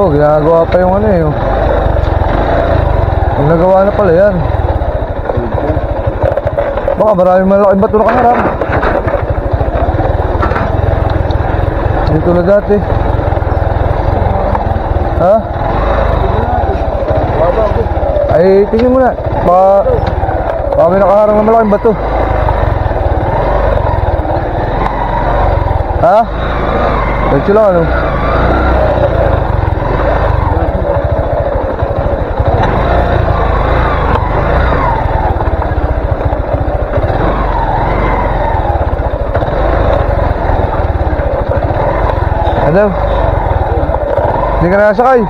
Oo, ginagawa pa yung ano eh. Yung nagawa na pala yan. Baka maraming malaking bato nakaharap. Hindi tulad dati. Ha? Ay, tingin mo na. Baka may nakaharang na malaking bato. Ha? Diretso lang ano? Ano? Hindi ka nakasakay?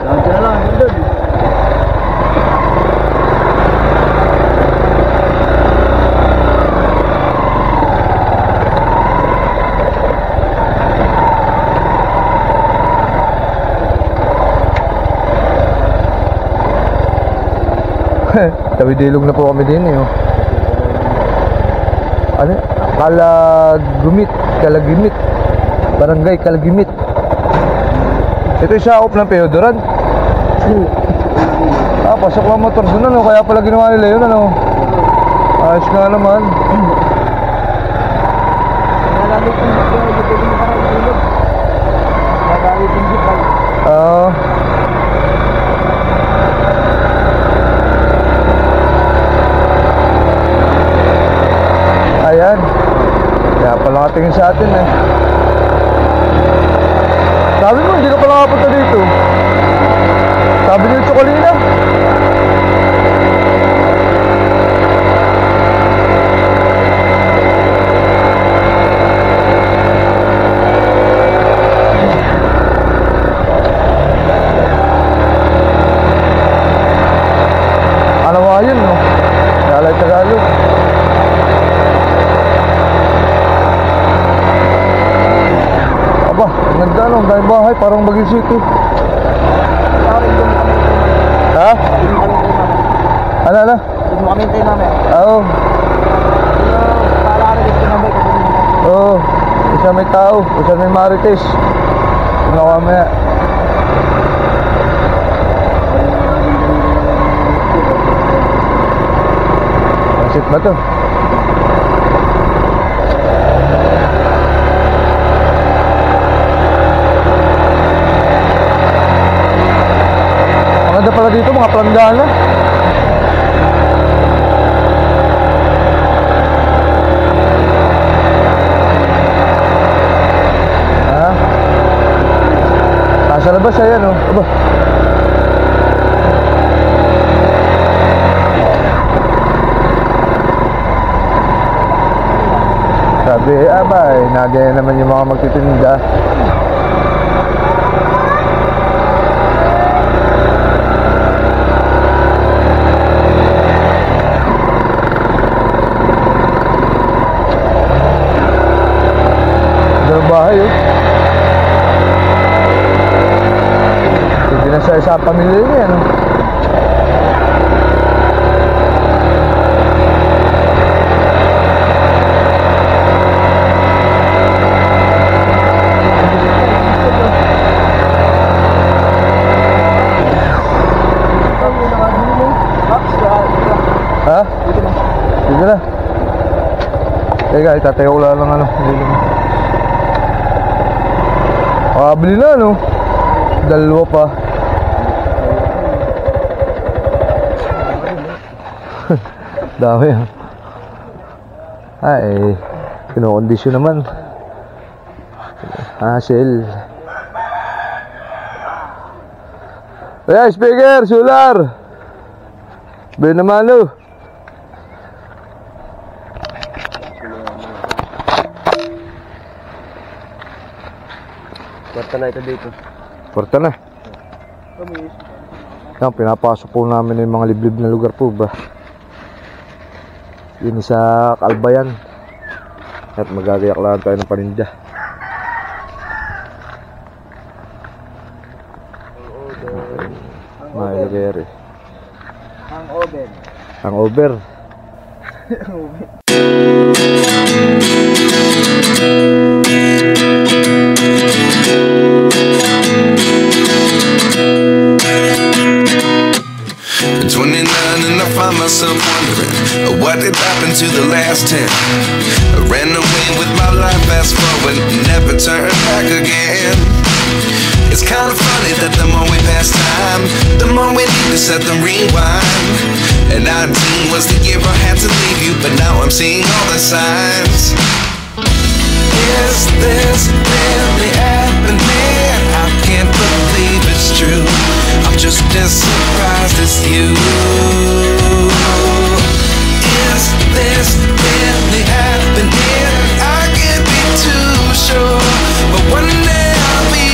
Nandiyan na lang, nandun. Tawid-ilog na po kami din eh. Ano? Kalagimit. Barangay Kalagimit. Ito yung sakop ng Peodoran. Pasok lang motor doon ano. Kaya pala ginawa nila yun ano. Ayos nga naman. Ayan. Kaya pala nakatingin sa atin eh. Sabi mo, hindi ka pala nakapunta dito. Sabi niyo Chocolina. Ano nga yun no? Galay Tagalog. Aba, ganda no, dahil bahay, parang Baguio City. Ha? Ano? Doon mo kami hintayin namin. Oo. Paala ka na dito namin kasi Oo. Isa may tao, isa may marites. Ano kamaya? Pansit ba to? Maganda pala dito, mga planggana. Ha? Nasa labas ayan oh. Aba. Sabi, abay, nagaya naman yung mga magtitinda. Bahay oh. Hindi na sa pamilya niya no? Ha? Dito na. Teka, itatayo ko lang ano. Dito na. Bili na no. Dalawa pa. Dami ha. Ay, kinokondisyon naman. Hassle. Ay, speaker, solar. Bili naman no. Kwarta na ito dito. Kwarta na. Yan, pinapasok po namin yung mga liblib na lugar po ba. Yun sa Kalbayan. At magagayak lang tayo ng paninda. Mailagay. Ang oven. Ang over. Ang oven. this really happening? I can't believe it's true. I'm just as surprised as you. Is this really happening? I can't be too sure, but one day I'll be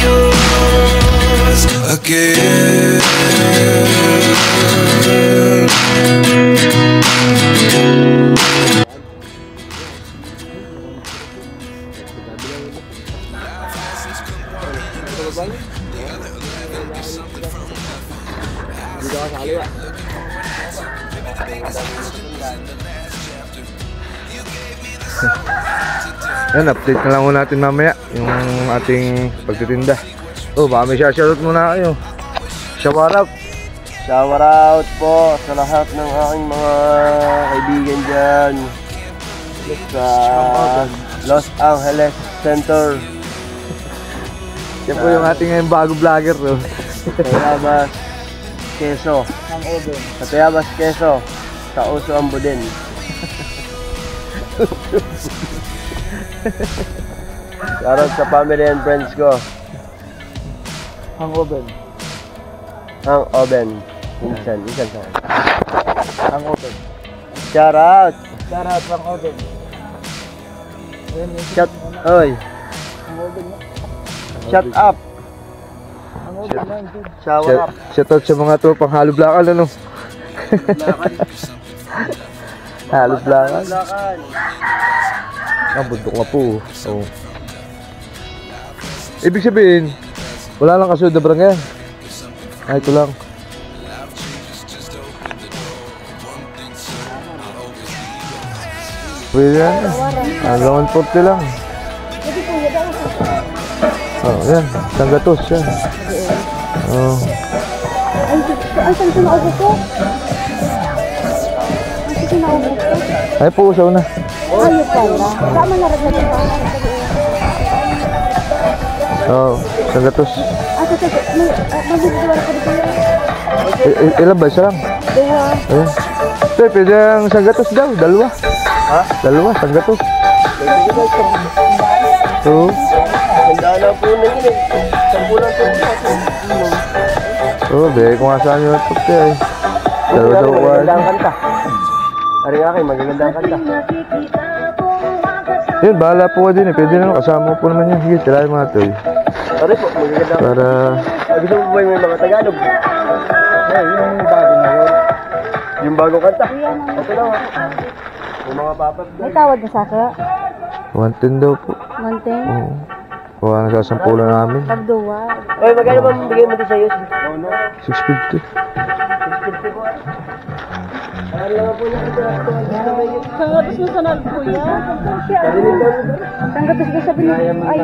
yours again. Yan, update na lang muna natin mamaya yung ating pagtitinda. Oh, baka may shoutout muna kayo. Shout out. Shout out po sa lahat ng aking mga kaibigan dyan sa Los Angeles Center. Yan po yung ating ngayon bago vlogger. Oh. Tayabas, Quezon. Sa Tayabas, Quezon. Sa Uso Ambudin. Shoutout sa family and friends ko. Hang Oben. Insan sa. Hang Oben. Shoutout. Shoutout Hang Oben. Shout, oy. Shut up. Shower up. Shoutout sa mga tropang halo blakan, ano? Halo blakan. Ah, bundok nga po. Oh. Ibig sabihin, wala lang kasunod na barangay. Ah, ito lang. Pwede yan. Hanggang 140 lang. Oh, yan. Sanggatos yan. Oh. Ay, saan ito naubo ko? Ay, ito naubo ko? Ay po, usaw na. Ayaw pala. Tama na rin natin pa. Oh, sanggatos. Ah, magigawar ko dito. Ilan ba? Isa lang? Dua. Ayan. Tay, pwede ang sanggatos daw. Dalawa. Ha? Dalawa, sanggatos. So, Tandaan na po na yun eh. Sampulan po. oh, bigay ko nga saan yung ito eh. Dalawa daw ko. Magagandang kanta. Ari nga kayo, magagandang kanta. Yun, bahala po ka din eh. Pwede naman, kasama po naman yan. Sige, tirahin mga ito eh. Sorry po, magagandang kanta. Para, Gusto mo ba yung mga Tagalog? Eh, yung bago na yun. Yung bagong kanta? Ito lang ako. Yung mga papat May tawad na sa akin. 110 daw po. Mountain. Oo. Kuha na sa sampulan namin. Pagduwa. Oy, magkano ba bigay mo din sa'yo? Oh, no. 650. Ano lang po yung ito? Sanggatos mo sa nalpuya. Sanggatos ko sabi niya. Ay,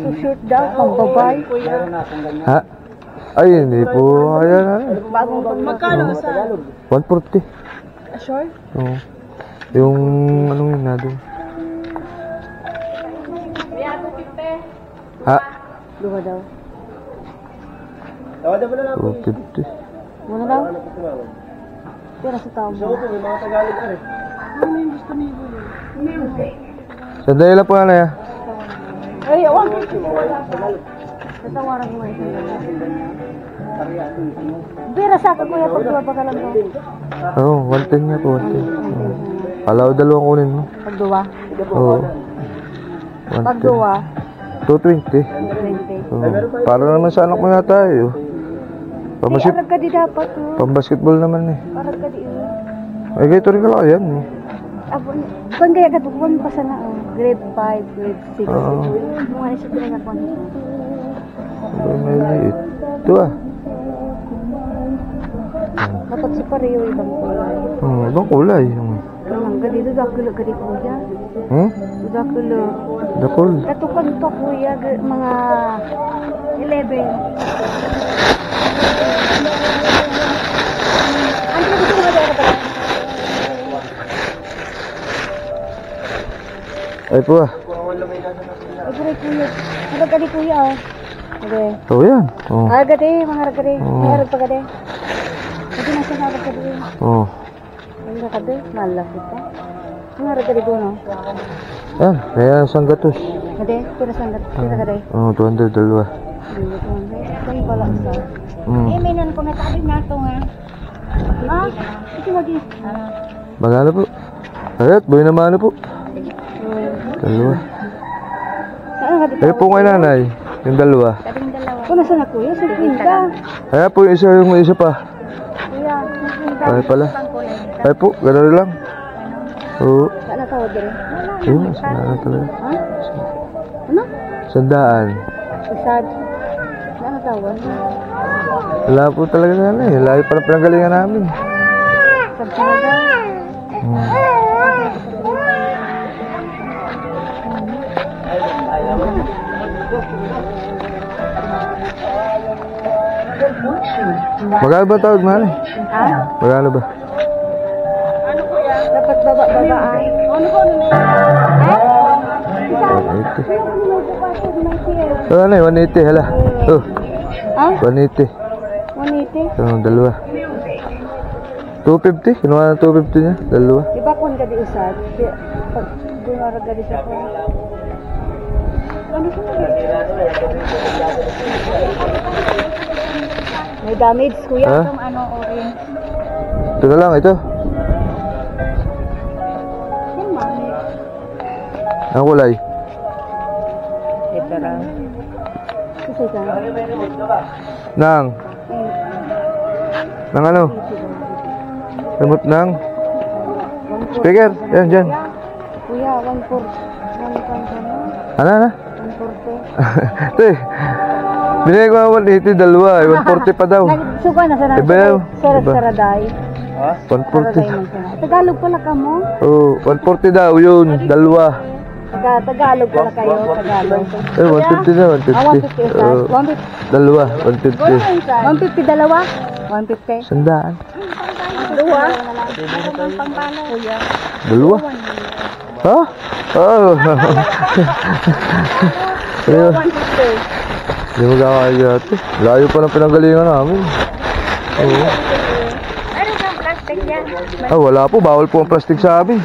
so short daw. Pambabay. Ha? Ay, hindi po. Ayan na. Bagong magkano sa 140. short? Oo. Yung, anong yun na doon? Ha? Duwa daw. Tawadan mo na lang po. 250. Muna daw? Pero sa tao Gusto mo. ko po, may mga Tagalog ka rin. Sandali lang po na ya. Ay, awan. Tatawaran mo ito. Pero sa akin kuya, pagduwa pa ka lang daw. Oo, 110 nga po. 110. Alaw dalawang kunin mo. Pagduwa. Oo. 110. Pagduwa. 220. 20. Oo. Para naman sa anak mo na tayo. Ay, arag ka di dapat. Pambasketball naman eh. Arag ka di. Ay, ganito rin ka yan eh. Kung kaya ka tukuan pa sana. Grade 5, grade 6. Oo. Mga isa talaga ko. Ay, may liit. Ito ah. Dapat si pareho ibang kulay. Ibang kulay. Ang ganito dakulo ka di kuya. Dakulo. Dakol. Katukan pa kuya mga 11. Ano gusto mo daw ka? Ay po ah. Ay kuya. Ano ka di kuya oh. Okay. Oo yan. Oo. Agad eh, mga agad eh. Oo. May arag pa agad eh. Hindi na siya agad ka din. Oo. Ang agad eh, malaki pa. Mga agad eh doon oh. Yan. Kaya sanggatos. Pero saan kita ka rin? Oo, 200 dalawa. Kaya pala sa. Minan ko natabi na ito nga. Ah, ito lagi. Magkano po? Ayat, boy naman po. Dalawa. Eh po kay nanay, yung dalawa. Kung nasa na kuya, sa pinta. Kaya po yung isa pa. Kuya, Ay pala. Ay po, gano'n lang. Oo. saan na tawag din? Yun, sandaan talaga. Ha? Ano? Sandaan. Isad. Saan na tawag? Wala po talaga nanay. Layo pa ng pinanggalingan namin. Sabsaga. Magkano ba tawag nanay? Ha? Magkano ba? Dapat baba-baba ay. Ano ko na So ano 180 hala. Oh, Ha? 180. 180? So, dalawa. 250? Kinuha na 250 niya? Dalawa. Diba kung gadi usad? Pag dunara gadi sa ko. Ano ko? May damage kuya Ha? itong ano orange. Ito na lang, ito. Yan mami. Ang kulay. Ito lang. Kasi ka. Nang ano? Remote ng speaker. Yan, dyan. Kuya, 140. Ano, ano? 140. Ito eh. Binigay ko nga 180, dalawa. 140 pa daw. Suka na sa Iba yun. Iba. Saraday. 140. Tagalog pala ka mo? Oh, 140 daw yun. Dalawa. Tagalog pala kayo. Tagalog. Eh, 150 na, 150. 150 isa. Oh, 150. dalawa, 150. 150 dalawa? 150. Sandaan. Dua? Kuya. Dalawa? Ha? Oh. Ayun. 150. Hindi magkakaya ito. Layo pa ng pinanggalingan namin. Oo. Ano kang plastic yan? Ah, wala po. Bawal po ang plastic sa amin.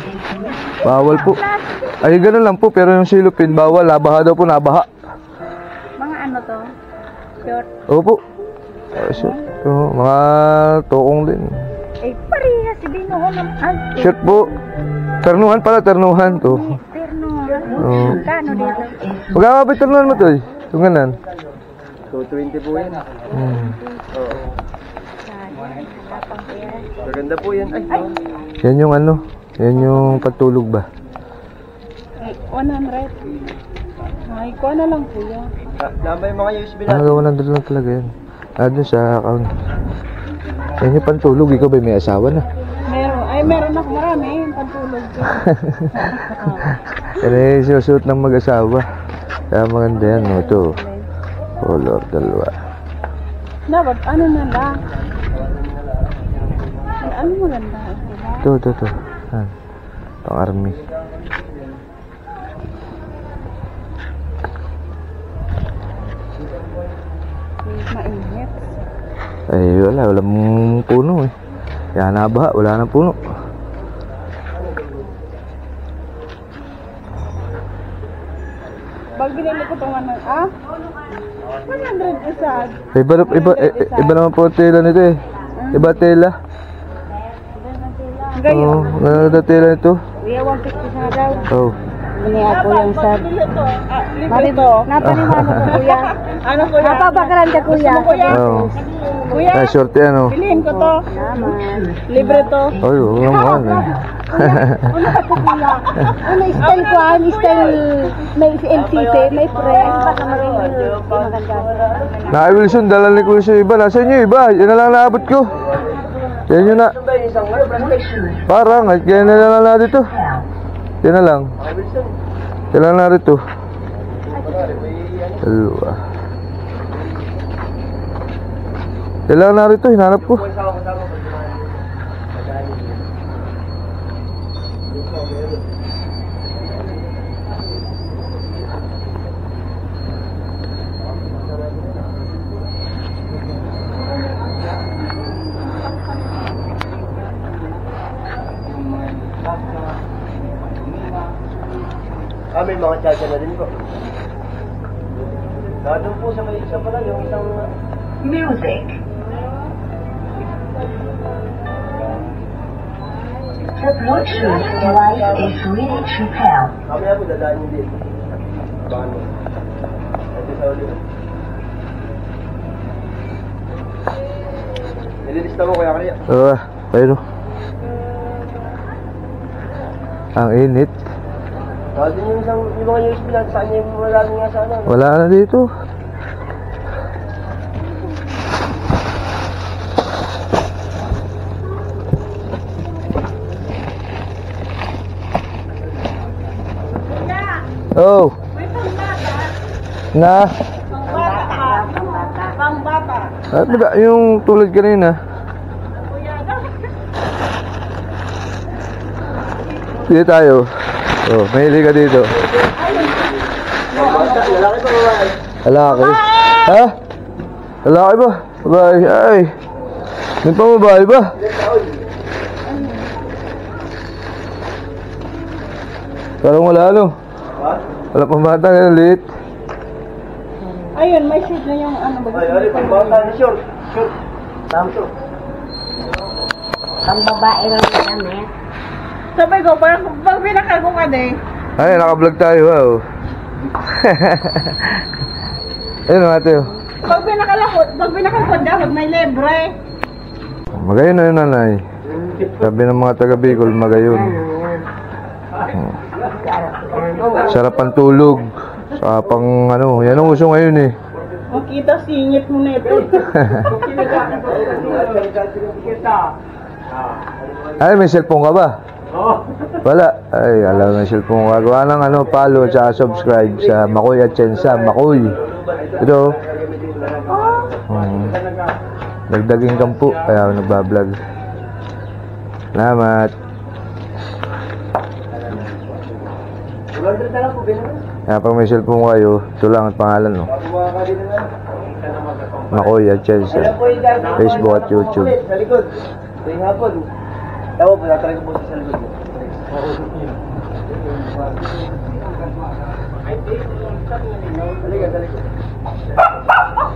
Bawal po. Ay, ganun lang po. Pero yung silupin, bawal. Nabaha daw po, nabaha. Mga ano to? Short? Opo. Short. Oo, mga tokong din. Eh, parehas. Binuho naman. Short po. Ternuhan pala, ternuhan to. Terno. Oo. Kano dito? Magkakabit ternuhan mo to eh. Yung ganan. 220 po yan. Oo. Maganda po yan. Ay, Yan yung ano. Yan yung pagtulog ba? 100. Ay, kuha na lang kuya. Lamba yung mga USB Ano gawa ng lang talaga yan. Dun sa account. Yan yung pantulog. Ikaw ba may asawa na? Meron. Ay, meron ako marami. Yung pantulog ko. Yan ay sinusuot ng mag-asawa. Kaya maganda yan. No? Ito. Color, dalawa. Dapat, ano na lang? Ay, ano maganda? Ito. Yan. Pang army. Mainit. Ay, walang puno eh. Kaya nabaha, wala nang puno. Pag binili ko itong ano, 100 isa. Iba naman po tela nito eh. Iba tela. Oo, ganda tela nito. Kuya, 150 na daw. Oh. Ini ako yung sad. Mari to. Napaniwano ko kuya. Ano kuya? Napabakaran ka kuya. Oo. Kuya, Ay, short yan oh. piliin ko to. Libre to. Ay, oo naman eh. Ano ka po kuya? Ano style ko ah? Style may LCT, may pre. Baka maganda. Na Wilson, dala ni Kuya sa iba. Nasa inyo iba? Yan na lang naabot ko. Yan yun na. Parang, at kaya na lang na dito. Yan na lang. Yan lang na rito. Dalawa. Yan lang na rito, hinanap ko. may mga charger na din po. Doon po sa may isa pala, yung isang... Music. The Bluetooth device is ready to pair. Mamaya po, dadaan yung dito. Bahan mo. Ito sa ulit. Nililista mo, Kuya Kaya. Pero ang init. Din yung isang, yung mga USB natin sa kanya, yung wala nga sana. Wala na dito. Oh. Na. At baga, yung tulad kanina. Dito tayo. Oh, mahilig ka dito. Lalaki pa babae. Lalaki. Ha? Lalaki ba? Babae. Ay. May pa babae ba? Parang wala ano. Ha? Wala pang bata ngayon, liit. Ayun, may shoot na yung ano ba? Ay, pagbata ni short. Short. Tamto. Pang babae lang namin. Sabay ko, parang pag pinakal ko ka din. Ay, naka-vlog tayo, wow. Ayun ang ate. Pag pinakalakot dapat may libre. Magayon na yun, nanay. Sabi ng mga taga Bicol, magayon. Sarap ang tulog. Saka pang ano, yan ang uso ngayon eh. Makita singit mo na ito. Ay, may cellphone ka ba? Wala. Ay, alam na cellphone ka. Gawa ng ano, follow at subscribe sa Makoy at Chensa. Makoy. Ito. Dagdaging kampu. Kaya ako nagbablog. Salamat. Kaya pag may cellphone kayo, ito lang ang pangalan, no? Makoy at Chensa. Facebook at YouTube. Sa likod. Sa yung hapon. Tawo po, natry ko po sa likod.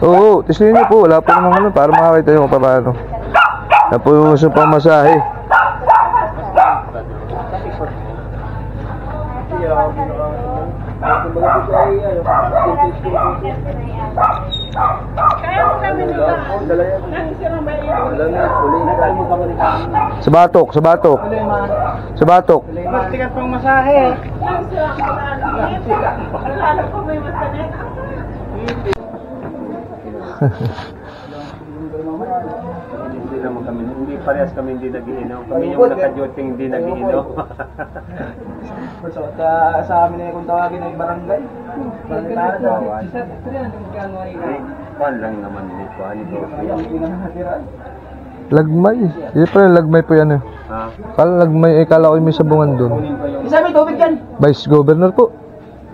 Oo, tisinin niyo po. Wala po namang ano, para makakita yung paano. Tapos yung pamasahe. Kaya mo namin dito. Nasisirang ba yun? Sa batok, sa batok. Sa batok. Mas tigas pang masahe. Lalo ko may masahe. Hindi naman kami, hindi parehas kami hindi nag-iinom. Kami yung naka-duting hindi nag-iinom. Sa amin na kung tawagin ay barangay. Kuhan lang naman ni Kuhan ito. Lagmay. Hindi pa yung lagmay po yan eh. Ha? Kala lagmay, eh kala ko yung may sabungan doon. Isa may tubig yan! Vice Governor po.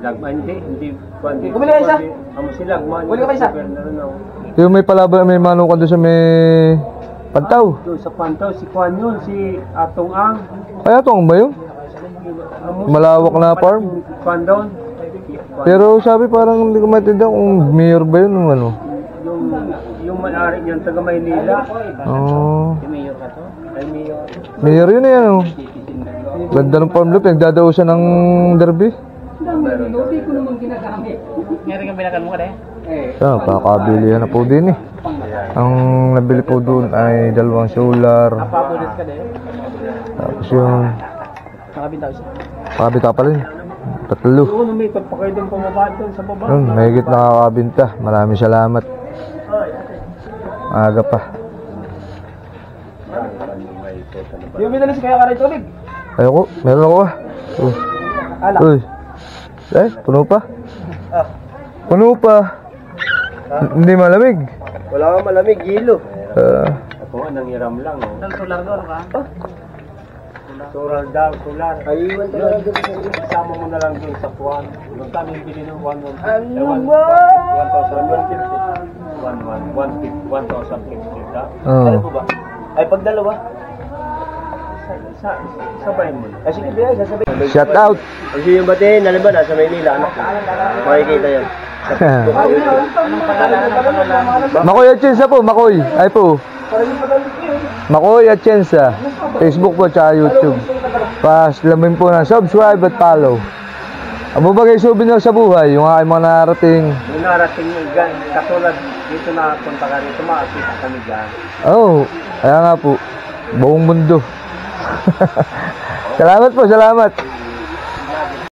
Lagman hindi. Kumili ka isa? Amo si Lagman. Kumili ka pa isa? Yung may palaban, may manukan doon sa may Pantaw. Doon sa Pantaw, si Kuhan yun, si Atong Ang. Kaya itong ba yun? Malawak na farm. Kuhan doon. Pero sabi parang hindi ko maintindihan kung mayor ba yun o ano. Yung may-ari niyan, taga Maynila. Oh. Mayor ka to? Ay, Mayor. Mayor yun eh ano. Ganda ng farm loop, nagdadaw siya ng derby. Ngayon kang binakan mo ka din? So, pakakabili na po din eh. Ang nabili po doon ay 2 solar. Papulit ka din? Tapos yung Nakabintaw siya. pakabita pa rin. 3. Doon, may pagpakain doon pumaba doon sa baba. Yun, mahigit nakakabinta. Maraming salamat. Aga pa. Yung binali si Kaya Karay Tubig. Ayoko, meron ako ah. Uy. Puno pa. Puno pa. Hindi malamig. Wala kang malamig, hilo. Ah, Ako nga, nanghiram lang. Oh. Ang solar doon ka? Solar daw, solar. Ayun, isama mo na lang doon sa Kuhan. Yung kami bili ng 1,050 ka. Ano po ba? Ay, pag dalawa. Sabayin mo. Ay, sige, sasabihin. shout out. Kasi yung bate, naliba, nasa Maynila, anak ko. Makikita yan. Makoy Atienza po, Makoy. Ay po. Makoy Atienza. Facebook po tsaka YouTube. Lamin po ng subscribe at follow. Amo ba kayo souvenir sa buhay? Yung aking mga narating. Yung narating nyo dyan, katulad dito na punta ka rito, makakita kami dyan. Oo, kaya nga po. Buong mundo. Salamat po, salamat.